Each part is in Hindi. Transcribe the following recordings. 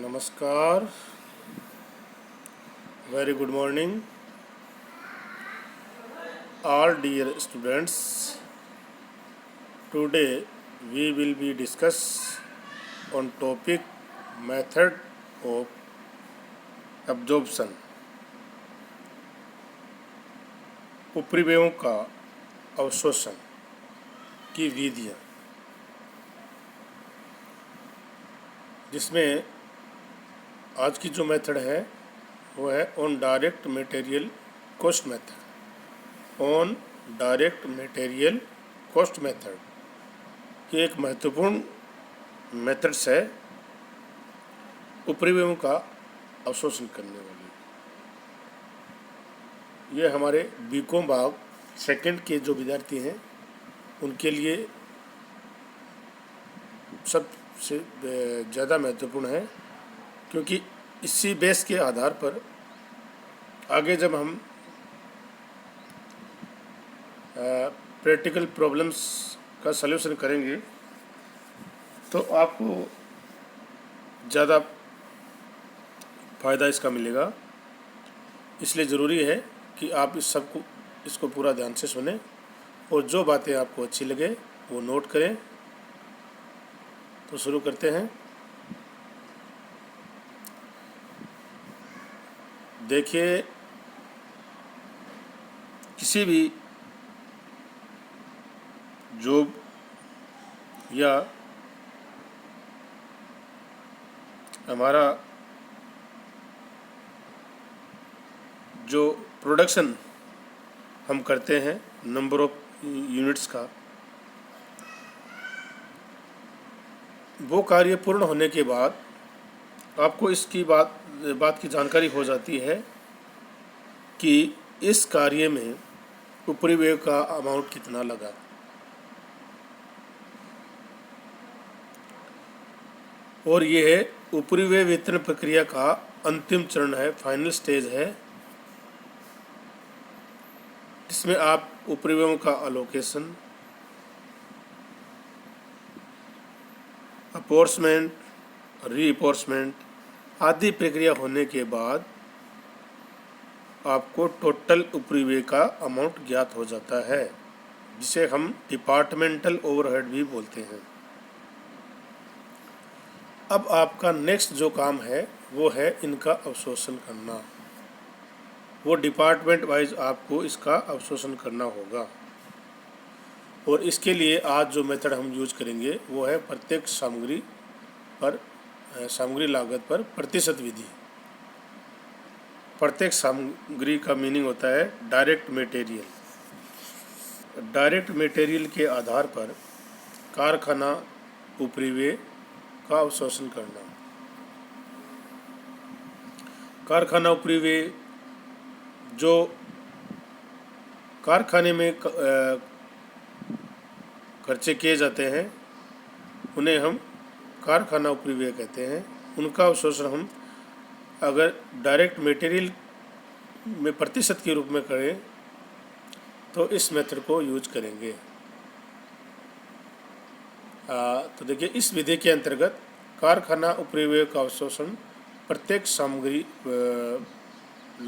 नमस्कार, very good morning, all dear students. Today we will be discuss on topic method of absorption. उपरिव्ययों का अवशोषण की विधियाँ, जिसमें आज की जो मेथड है वो है on direct material cost method. On direct material cost method ये एक महत्वपूर्ण मेथड्स है उपरिव्ययों का अवशोषण करने वाली। ये हमारे बीकॉम भाग सेकंड के जो विद्यार्थी हैं उनके लिए सबसे ज़्यादा महत्वपूर्ण है, क्योंकि इसी बेस के आधार पर आगे जब हम प्रैक्टिकल प्रॉब्लम्स का सलूशन करेंगे तो आपको ज़्यादा फ़ायदा इसका मिलेगा। इसलिए ज़रूरी है कि आप इसको पूरा ध्यान से सुनें और जो बातें आपको अच्छी लगे वो नोट करें। तो शुरू करते हैं। देखिए, किसी भी जॉब या हमारा जो प्रोडक्शन हम करते हैं नंबर ऑफ यूनिट्स का, वो कार्य पूर्ण होने के बाद आपको इसकी बात की जानकारी हो जाती है कि इस कार्य में उपरिव्यय का अमाउंट कितना लगा। और ये है उपरिव्यय वितरण प्रक्रिया का अंतिम चरण है, फाइनल स्टेज है, जिसमें आप उपरिव्ययों का अलोकेशन, अपॉर्चमेंट, रीअपॉर्चमेंट आदि प्रक्रिया होने के बाद आपको टोटल उपरिव्यय का अमाउंट ज्ञात हो जाता है, जिसे हम डिपार्टमेंटल ओवरहेड भी बोलते हैं। अब आपका नेक्स्ट जो काम है वो है इनका अवशोषण करना। वो डिपार्टमेंट वाइज आपको इसका अवशोषण करना होगा। और इसके लिए आज जो मेथड हम यूज करेंगे वो है प्रत्येक सामग्री लागत पर प्रतिशत विधि। प्रत्येक सामग्री का मीनिंग होता है डायरेक्ट मटेरियल। डायरेक्ट मटेरियल के आधार पर कारखाना उपरिव्यय का अवशोषण करना। कारखाना उपरिव्यय जो कारखाने में खर्चे किए जाते हैं उन्हें हम कारखाना उपरिव्यय कहते हैं। उनका अवशोषण हम अगर डायरेक्ट मटेरियल में प्रतिशत के रूप में करें तो इस मेथड को यूज करेंगे। तो देखिए, इस विधि के अंतर्गत कारखाना उपरिव्यय का अवशोषण प्रत्येक सामग्री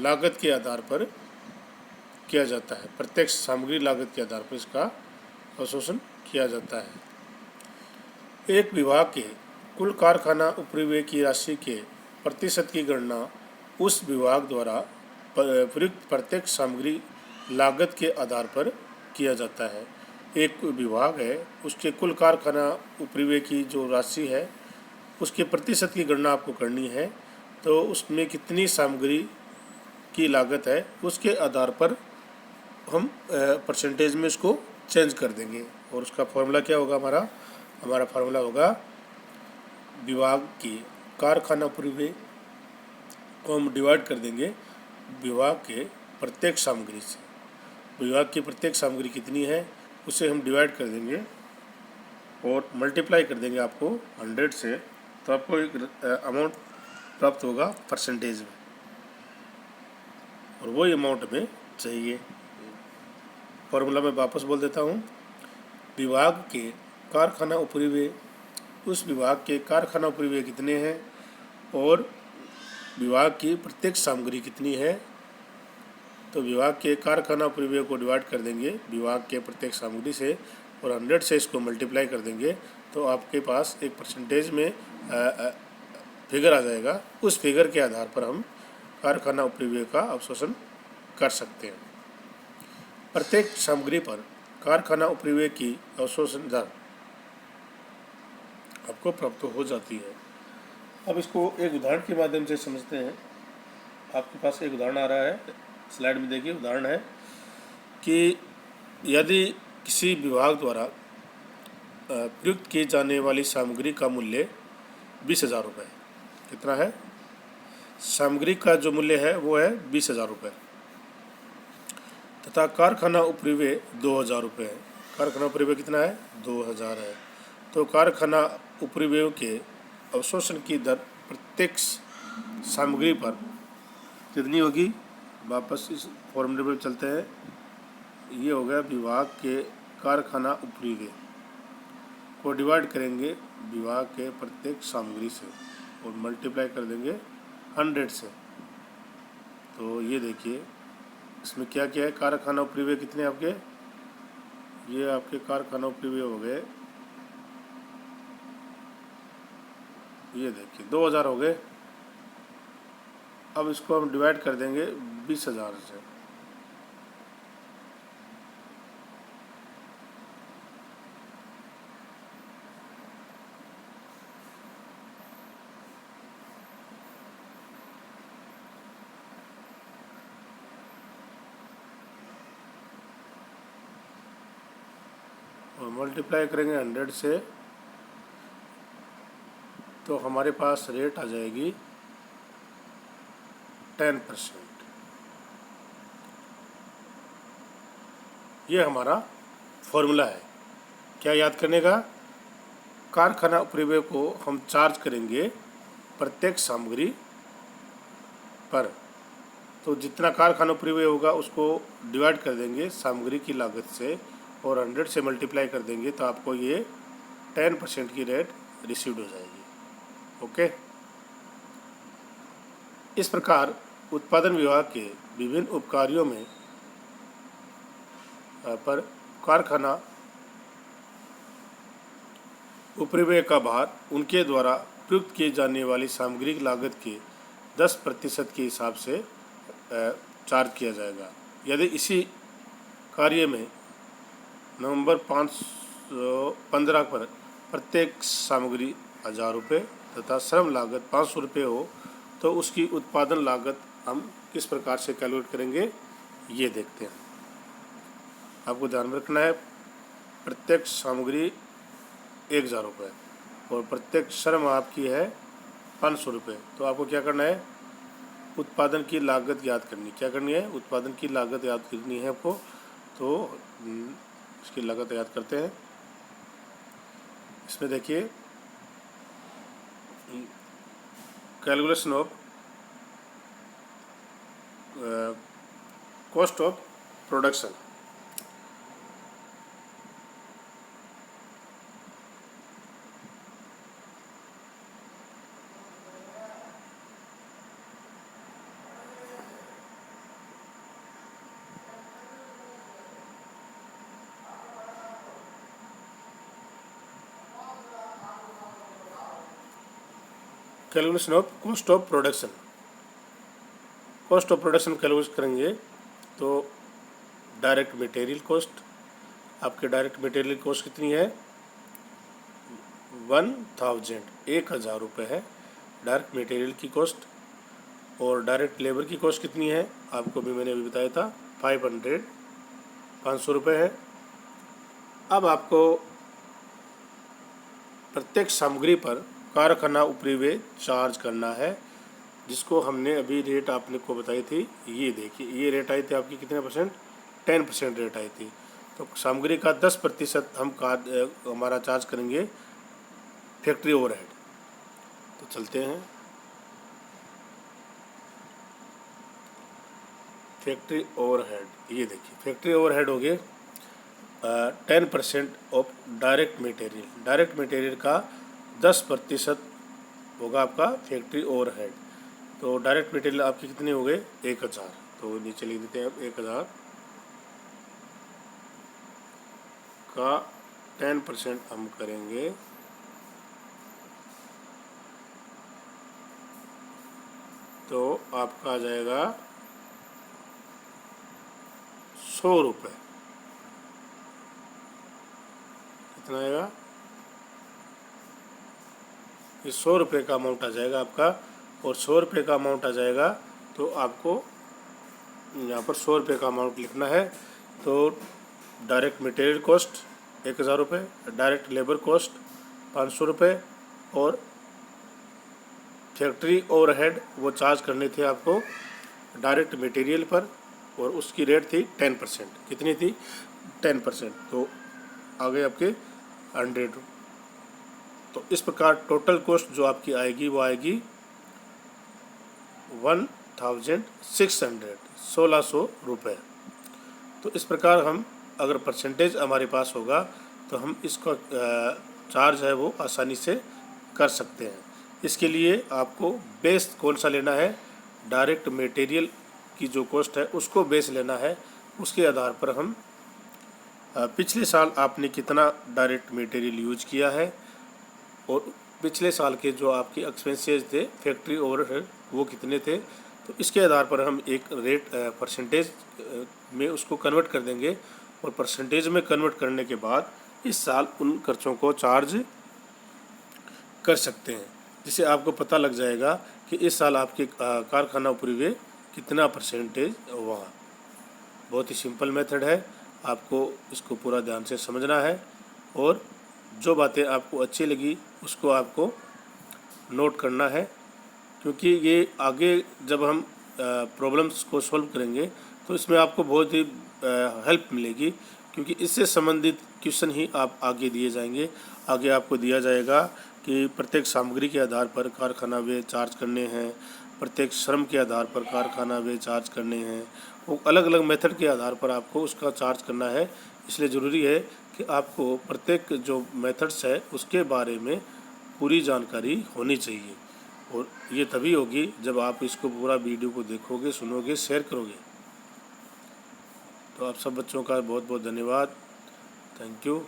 लागत के आधार पर किया जाता है। प्रत्येक सामग्री लागत के आधार पर इसका अवशोषण किया जाता है। एक विभाग के कुल कारखाना उपरिव्यय की राशि के प्रतिशत की गणना उस विभाग द्वारा प्रयुक्त प्रत्येक सामग्री लागत के आधार पर किया जाता है। एक विभाग है, उसके कुल कारखाना उपरिव्यय की जो राशि है उसके प्रतिशत की गणना आपको करनी है। तो उसमें कितनी सामग्री की लागत है उसके आधार पर हम परसेंटेज में इसको चेंज कर देंगे। और उसका फॉर्मूला क्या होगा? हमारा फार्मूला होगा विभाग के कारखाना उपरिव्यय को हम डिवाइड कर देंगे विभाग के प्रत्येक सामग्री से। विभाग की प्रत्येक सामग्री कितनी है उसे हम डिवाइड कर देंगे और मल्टीप्लाई कर देंगे आपको 100 से, तो आपको एक अमाउंट प्राप्त होगा परसेंटेज में, और वही अमाउंट में चाहिए। फॉर्मूला मैं वापस बोल देता हूँ। विभाग के कारखाना उपरिव्यय, उस विभाग के कारखाना उपरिव्यय कितने हैं और विभाग की प्रत्येक सामग्री कितनी है। तो विभाग के कारखाना उपरिव्यय को डिवाइड कर देंगे विभाग के प्रत्येक सामग्री से और 100 से इसको मल्टीप्लाई कर देंगे तो आपके पास एक परसेंटेज में फिगर आ जाएगा। उस फिगर के आधार पर हम कारखाना उपरिव्यय का अवशोषण कर सकते हैं। प्रत्येक सामग्री पर कारखाना उपरिव्यय की अवशोषण दर आपको प्राप्त हो जाती है। अब इसको एक उदाहरण के माध्यम से समझते हैं। आपके पास एक उदाहरण आ रहा है, स्लाइड में देखिए। उदाहरण है कि यदि किसी विभाग द्वारा प्रयुक्त की जाने वाली सामग्री का मूल्य 20,000 रुपये, कितना है? सामग्री का जो मूल्य है वो है 20,000 रुपये तथा कारखाना उपरिव्यय 2,000 रुपये है। कारखाना उपरिव्यय कितना है? 2,000 है। तो कारखाना उपरिव्ययों के अवशोषण की दर प्रत्येक सामग्री पर कितनी होगी? वापस इस फॉर्मूले पर चलते हैं। ये हो गया विभाग के कारखाना उपरिव्यय को डिवाइड करेंगे विभाग के प्रत्येक सामग्री से और मल्टीप्लाई कर देंगे 100 से। तो ये देखिए इसमें क्या क्या है। कारखाना उपरिव्यय कितने आपके? ये आपके कारखाना उपरिव्यय हो गए, ये देखिए 2,000 हो गए। अब इसको हम डिवाइड कर देंगे 20,000 से। और मल्टीप्लाई करेंगे 100 से तो हमारे पास रेट आ जाएगी 10%। ये हमारा फॉर्मूला है। क्या याद करने का? कारखाना उपरिव्यय को हम चार्ज करेंगे प्रत्येक सामग्री पर। तो जितना कारखाना उपरिव्यय होगा उसको डिवाइड कर देंगे सामग्री की लागत से और 100 से मल्टीप्लाई कर देंगे तो आपको ये 10% की रेट रिसीव्ड हो जाएगी। ओके। इस प्रकार उत्पादन विभाग के विभिन्न उपकार्यों में पर कारखाना उपरिव्यय का भार उनके द्वारा प्रयुक्त की जाने वाली सामग्री की लागत के 10% के हिसाब से चार्ज किया जाएगा। यदि इसी कार्य में नवंबर 515 पर प्रत्येक सामग्री 1,000 रुपये तथा श्रम लागत 500 रुपये हो तो उसकी उत्पादन लागत हम किस प्रकार से कैलकुलेट करेंगे ये देखते हैं। आपको ध्यान में रखना है प्रत्येक सामग्री 1,000 रुपये और प्रत्येक श्रम आपकी है 500 रुपये। तो आपको क्या करना है? उत्पादन की लागत याद करनी। क्या करनी है? उत्पादन की लागत याद करनी है आपको। तो इसकी लागत याद करते हैं। इसमें देखिए calculation of cost of production. Calculation of cost of production. Cost of production calculate करेंगे तो डायरेक्ट मटेरियल कॉस्ट, आपके डायरेक्ट मटेरियल कॉस्ट कितनी है? 1,000 रुपये है डायरेक्ट मटेरियल की कॉस्ट। और डायरेक्ट लेबर की कॉस्ट कितनी है? आपको भी मैंने अभी बताया था 500 रुपये है। अब आपको प्रत्येक सामग्री पर कारखाना उपरिव्यय चार्ज करना है जिसको हमने अभी रेट आपने को बताई थी। ये देखिए ये रेट आई थी आपकी कितने परसेंट? 10% रेट आई थी। तो सामग्री का 10% हम हमारा चार्ज करेंगे फैक्ट्री ओवरहेड। तो चलते हैं फैक्ट्री ओवरहेड। ये देखिए फैक्ट्री ओवरहेड हो गए 10% of direct material. Direct material का 10% होगा आपका फैक्ट्री ओवरहेड। तो डायरेक्ट मटेरियल आपके कितने हो गए 1000। तो नीचे लिख देते हैं अब 1000 का 10% हम करेंगे तो आपका आ जाएगा 100 रुपये। कितना आएगा? ये 100 रुपये का अमाउंट आ जाएगा आपका। और 100 रुपये का अमाउंट आ जाएगा तो आपको यहाँ पर 100 रुपये का अमाउंट लिखना है। तो डायरेक्ट मटेरियल कॉस्ट 1000 रुपये, डायरेक्ट लेबर कॉस्ट 500 रुपये, और फैक्ट्री ओवरहेड वो चार्ज करने थे आपको डायरेक्ट मटेरियल पर, और उसकी रेट थी 10%। कितनी थी? 10%। तो आ गए आपके 100। तो इस प्रकार टोटल कॉस्ट जो आपकी आएगी वो आएगी 1600 रुपये। तो इस प्रकार हम अगर परसेंटेज हमारे पास होगा तो हम इसका चार्ज है वो आसानी से कर सकते हैं। इसके लिए आपको बेस कौन सा लेना है? डायरेक्ट मटेरियल की जो कॉस्ट है उसको बेस लेना है। उसके आधार पर हम पिछले साल आपने कितना डायरेक्ट मटेरियल यूज किया है और पिछले साल के जो आपके एक्सपेंसेस थे फैक्ट्री ओवरहेड वो कितने थे, तो इसके आधार पर हम एक रेट परसेंटेज में उसको कन्वर्ट कर देंगे। और परसेंटेज में कन्वर्ट करने के बाद इस साल उन खर्चों को चार्ज कर सकते हैं, जिससे आपको पता लग जाएगा कि इस साल आपके कारखाना उपरिव्यय कितना परसेंटेज हुआ। बहुत ही सिंपल मेथड है, आपको इसको पूरा ध्यान से समझना है और जो बातें आपको अच्छी लगी उसको आपको नोट करना है, क्योंकि ये आगे जब हम प्रॉब्लम्स को सॉल्व करेंगे तो इसमें आपको बहुत ही हेल्प मिलेगी, क्योंकि इससे संबंधित क्वेश्चन ही आप आगे दिए जाएंगे। आगे आपको दिया जाएगा कि प्रत्येक सामग्री के आधार पर कारखाना व्यय चार्ज करने हैं, प्रत्येक श्रम के आधार पर कारखाना व्यय चार्ज करने हैं, वो अलग अलग मेथड के आधार पर आपको उसका चार्ज करना है। इसलिए ज़रूरी है कि आपको प्रत्येक जो मेथड्स है उसके बारे में पूरी जानकारी होनी चाहिए, और ये तभी होगी जब आप इसको पूरा वीडियो को देखोगे, सुनोगे, शेयर करोगे। तो आप सब बच्चों का बहुत बहुत धन्यवाद। Thank you.